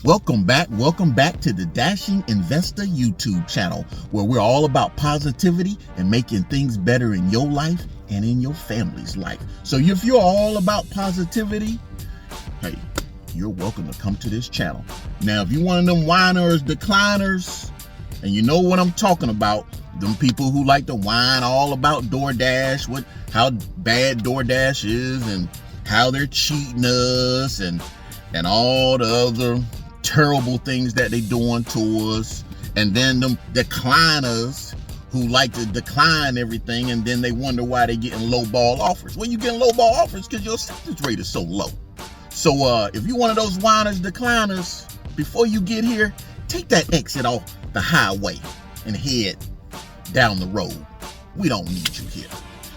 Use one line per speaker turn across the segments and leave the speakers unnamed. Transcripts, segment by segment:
Welcome back to the Dashing Investor YouTube channel, where we're all about positivity and making things better in your life and in your family's life. So if you're all about positivity, hey, you're welcome to come to this channel. Now, if you're one of them whiners, decliners, and you know what I'm talking about, them people who like to whine all about DoorDash, how bad DoorDash is and how they're cheating us and all the other terrible things that they doing to us, and then them decliners who like to decline everything, and then they wonder why they getting low ball offers. Well, you getting low ball offers because your acceptance rate is so low. So if you're one of those whiners, decliners, before you get here, take that exit off the highway and head down the road. We don't need you here.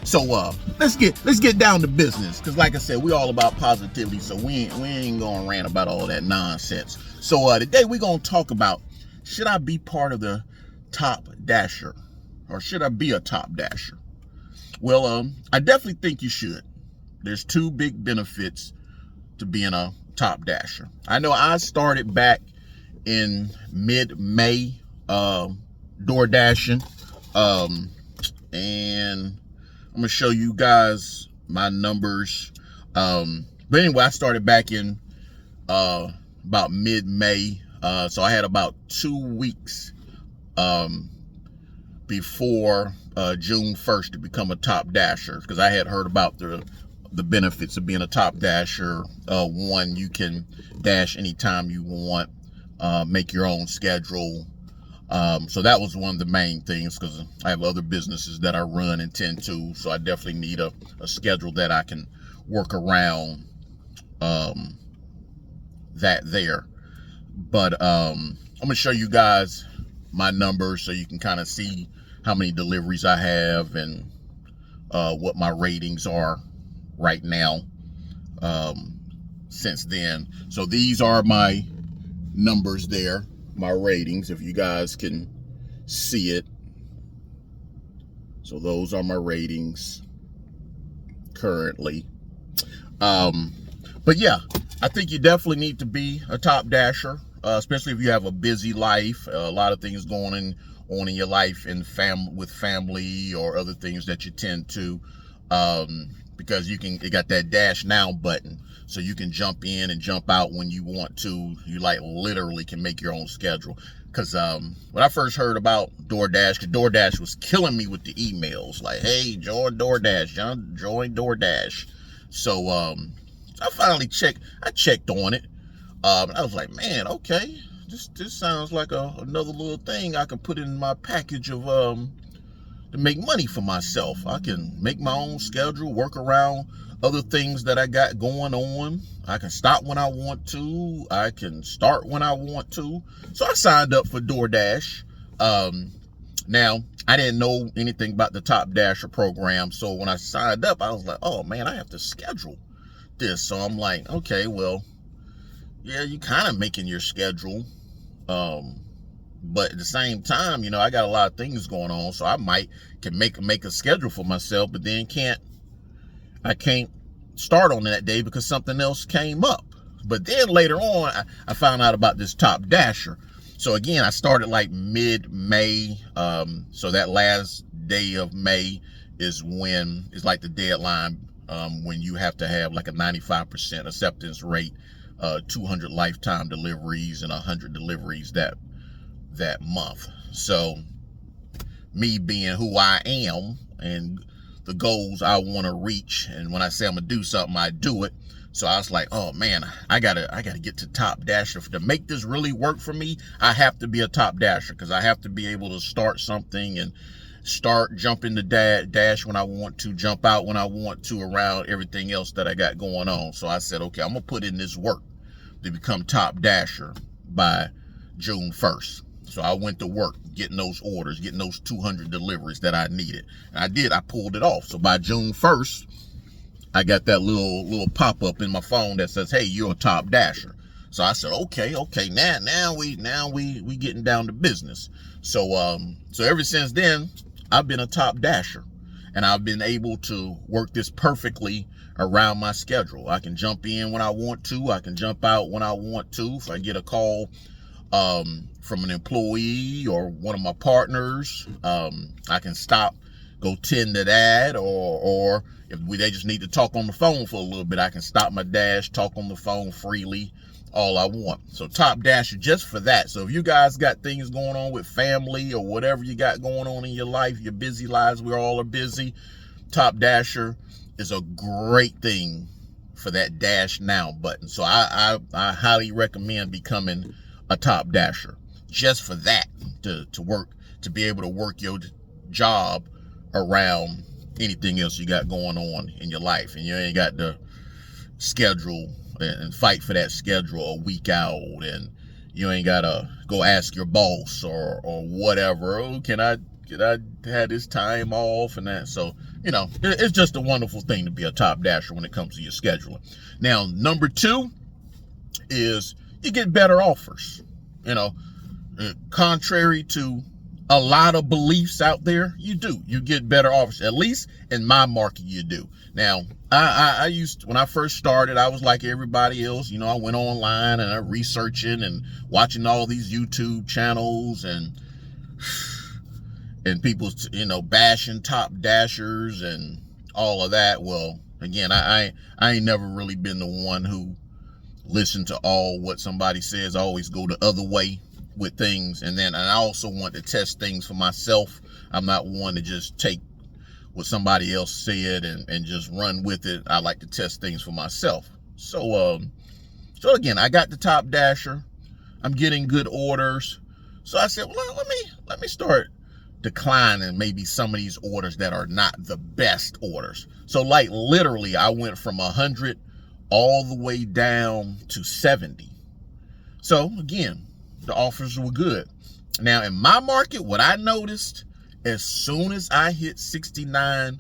So let's get down to business, because like I said, we all about positivity, so we ain't gonna rant about all that nonsense. So today we're gonna talk about, should I be part of the Top Dasher, or should I be a Top Dasher? Well, I definitely think you should. There's two big benefits to being a Top Dasher. I know I started back in mid-May door dashing, and I'm gonna show you guys my numbers. But anyway, I started back in about mid-May. So I had about 2 weeks before June 1st to become a Top Dasher, because I had heard about the benefits of being a Top Dasher. One, you can dash anytime you want, make your own schedule. So that was one of the main things, because I have other businesses that I run and tend to, so I definitely need a schedule that I can work around that there. But I'm gonna show you guys my numbers so you can kind of see how many deliveries I have and what my ratings are right now since then. So these are my numbers there, my ratings, if you guys can see it. So those are my ratings currently. But yeah, I think you definitely need to be a Top Dasher, especially if you have a busy life, a lot of things going on in your life, and with family or other things that you tend to, because you got that Dash Now button, so you can jump in and jump out when you want to. You like literally can make your own schedule. Because when I first heard about DoorDash, because DoorDash was killing me with the emails, like, hey, join DoorDash, join DoorDash. So I finally checked on it. I was like, man, okay, this sounds like another little thing I can put in my package of to make money for myself. I can make my own schedule, work around other things that I got going on. I can stop when I want to. I can start when I want to. So I signed up for DoorDash. Now, I didn't know anything about the Top Dasher program, so when I signed up, I was like, oh man, I have to schedule this. So I'm like, okay, well, yeah, you kind of making your schedule. But at the same time, I got a lot of things going on, so I can make a schedule for myself, but then I can't start on that day because something else came up. But then later on, I found out about this Top Dasher. So again, I started like mid-May. So that last day of May is like the deadline, when you have to have like a 95% acceptance rate, 200 lifetime deliveries and 100 deliveries that month. So me being who I am and the goals I want to reach, and when I say I'm gonna do something, I do it. So I was like, oh man, I gotta get to Top Dasher. To make this really work for me, I have to be a Top Dasher, because I have to be able to start something and start jumping the dash when I want to, jump out when I want to, around everything else that I got going on. So I said, okay, I'm gonna put in this work to become Top Dasher by June 1st. So I went to work getting those orders, getting those 200 deliveries that I needed. And I did. I pulled it off. So by June 1st, I got that little pop-up in my phone that says, hey, you're a Top Dasher. So I said, okay, now we getting down to business. So so ever since then, I've been a Top Dasher, and I've been able to work this perfectly around my schedule. I can jump in when I want to. I can jump out when I want to. If I get a call from an employee or one of my partners, I can stop, go tend to that, or if they just need to talk on the phone for a little bit, I can stop my dash, talk on the phone freely, all I want. So Top Dasher just for that. So if you guys got things going on with family or whatever you got going on in your life, your busy lives, we all are busy, Top Dasher is a great thing for that Dash Now button. So I highly recommend becoming a Top Dasher just for that, to be able to work your job around anything else you got going on in your life, and you ain't got to schedule and fight for that schedule a week out, and you ain't gotta go ask your boss or whatever, oh, can I have this time off and that. So, you know, it's just a wonderful thing to be a Top Dasher when it comes to your scheduling. Now, number 2 is you get better offers. You know, contrary to a lot of beliefs out there, you get better offers. At least in my market, you do. Now, I used, when I first started, I was like everybody else. You know, I went online and I'm researching and watching all these YouTube channels and people, you know, bashing Top Dashers and all of that. Well, again, I ain't never really been the one who listened to all what somebody says. I always go the other way with things, and I also want to test things for myself. I'm not one to just take what somebody else said and just run with it. I like to test things for myself. So again, I got the Top Dasher. I'm getting good orders. So I said, well, let me start declining maybe some of these orders that are not the best orders. So like literally, I went from 100 all the way down to 70. So again, the offers were good. Now in my market, what I noticed, as soon as I hit 69%,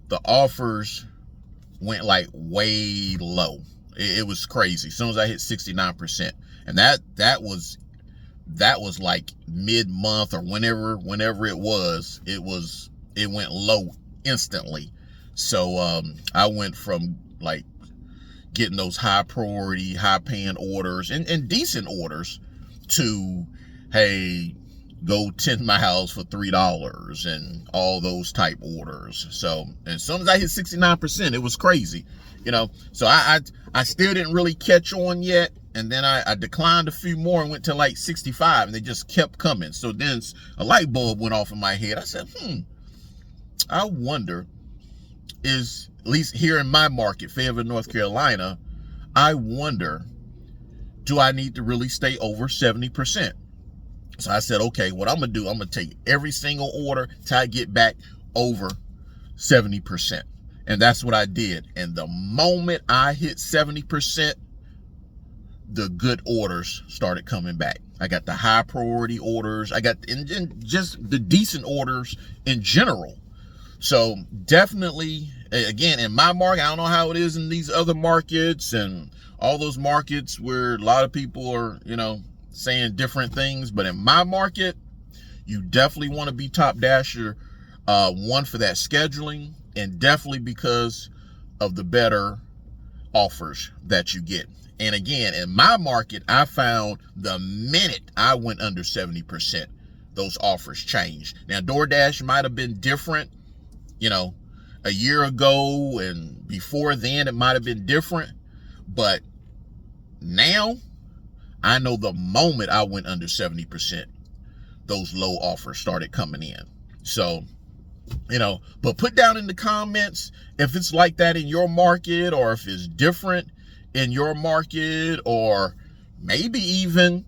the offers went like way low. It was crazy. As soon as I hit 69%, and that was like mid-month or whenever it went low instantly. So I went from like getting those high priority, high paying orders and decent orders to, hey, go 10 miles for $3 and all those type orders. So as soon as I hit 69%, it was crazy, you know. So I still didn't really catch on yet. And then I declined a few more and went to like 65, and they just kept coming. So then a light bulb went off in my head. I said, I wonder, is, at least here in my market, Fayetteville, North Carolina, I wonder, do I need to really stay over 70%? So I said, okay, what I'm going to do, I'm going to take every single order till I get back over 70%. And that's what I did. And the moment I hit 70%, the good orders started coming back. I got the high priority orders. I got and just the decent orders in general. So definitely, again, in my market, I don't know how it is in these other markets and all those markets where a lot of people are, you know, saying different things. But in my market, you definitely want to be Top Dasher, one, for that scheduling, and definitely because of the better offers that you get. And again, in my market, I found the minute I went under 70%, those offers changed. Now, DoorDash might have been different, you know, a year ago, and before then it might have been different. But now I know the moment I went under 70%, those low offers started coming in. So, you know, but put down in the comments if it's like that in your market, or if it's different in your market, or maybe even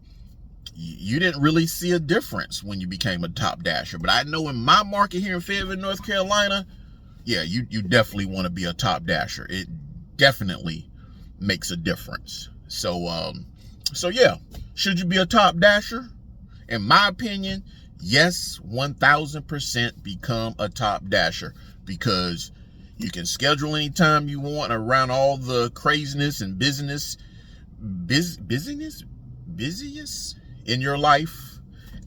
you didn't really see a difference when you became a Top Dasher. But I know in my market here in Fayetteville, North Carolina, yeah, you definitely want to be a Top Dasher. It definitely makes a difference. So yeah, should you be a Top Dasher? In my opinion, yes, 1000% become a Top Dasher, because you can schedule anytime you want around all the craziness and busyness in your life,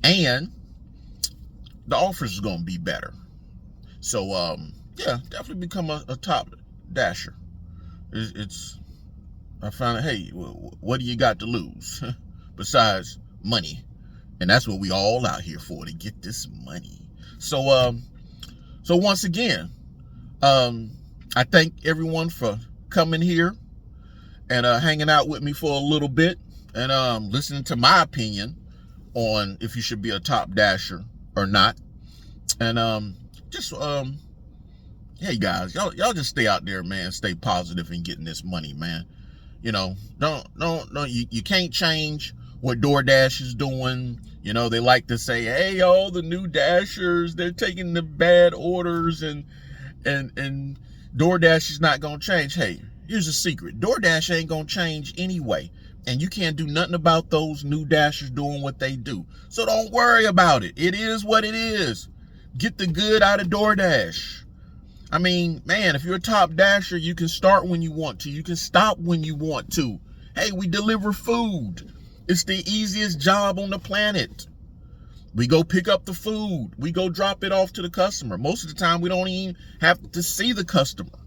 and the offers is going to be better. So yeah, definitely become a top dasher. It's I found out, hey, what do you got to lose besides money? And that's what we all out here for, to get this money. So once again, I thank everyone for coming here and hanging out with me for a little bit and listening to my opinion on if you should be a top dasher or not. And just hey guys, y'all just stay out there, man. Stay positive in getting this money, man. You know, don't you can't change what DoorDash is doing. You know, they like to say, hey, all the new dashers, they're taking the bad orders and DoorDash is not gonna change. Hey, here's a secret. DoorDash ain't gonna change anyway. And you can't do nothing about those new dashers doing what they do. So don't worry about it. It is what it is. Get the good out of DoorDash. I mean, man, if you're a top dasher, you can start when you want to. You can stop when you want to. Hey, we deliver food. It's the easiest job on the planet. We go pick up the food. We go drop it off to the customer. Most of the time, we don't even have to see the customer.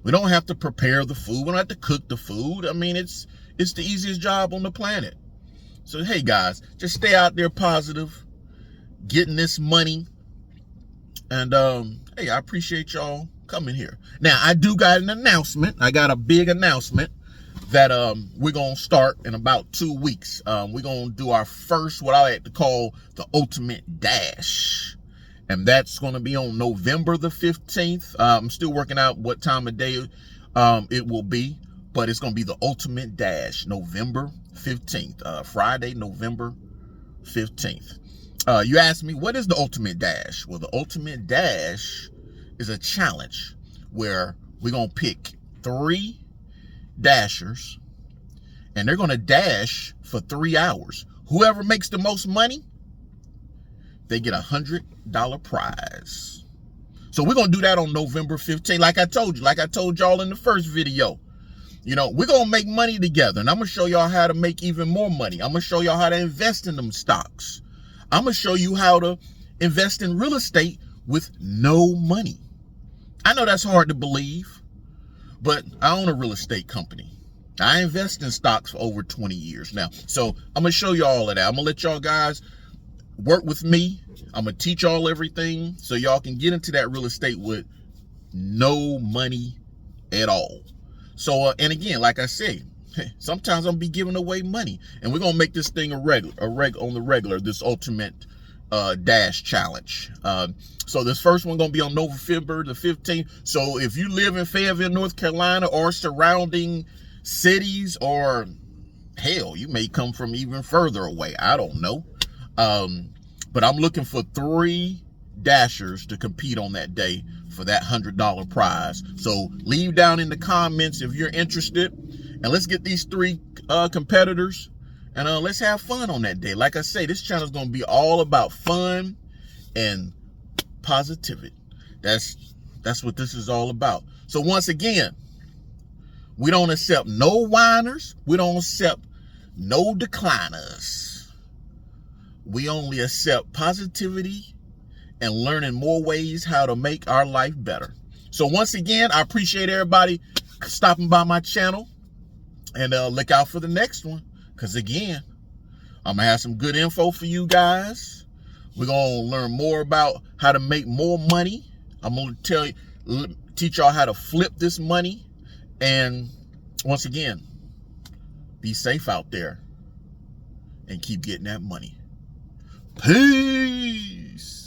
We don't have to prepare the food. We don't have to cook the food. I mean, it's the easiest job on the planet. So, hey, guys, just stay out there positive, getting this money. And, hey, I appreciate y'all coming here. Now, I do got an announcement. I got a big announcement that we're going to start in about 2 weeks. We're going to do our first, what I like to call the Ultimate Dash. And that's going to be on November the 15th. I'm still working out what time of day it will be. But it's going to be the Ultimate Dash, November 15th. Friday, November 15th. You asked me, what is the Ultimate Dash? Well, the Ultimate Dash is a challenge where we're going to pick 3 dashers and they're going to dash for 3 hours. Whoever makes the most money, they get $100 prize. So we're going to do that on November 15th. Like I told y'all in the first video, you know, we're going to make money together and I'm going to show y'all how to make even more money. I'm going to show y'all how to invest in them stocks. I'm going to show you how to invest in real estate with no money. I know that's hard to believe, but I own a real estate company. I invest in stocks for over 20 years now. So I'm going to show you all of that. I'm going to let y'all guys work with me. I'm going to teach y'all everything so y'all can get into that real estate with no money at all. So, and again, like I say, sometimes I'm gonna be giving away money, and we're gonna make this thing on the regular, this Ultimate Dash Challenge. So this first one gonna be on November the 15th. So if you live in Fayetteville, North Carolina, or surrounding cities, or hell, you may come from even further away. I don't know. But I'm looking for 3 dashers to compete on that day for that $100 prize. So leave down in the comments if you're interested, and let's get these 3 competitors and let's have fun on that day. Like I say, this channel is going to be all about fun and positivity. That's what this is all about. So once again, we don't accept no whiners. We don't accept no decliners. We only accept positivity and learning more ways how to make our life better. So once again, I appreciate everybody stopping by my channel, and look out for the next one, because again, I'm gonna have some good info for you guys. We're gonna learn more about how to make more money. I'm gonna teach y'all how to flip this money, and once again, be safe out there and keep getting that money. Peace.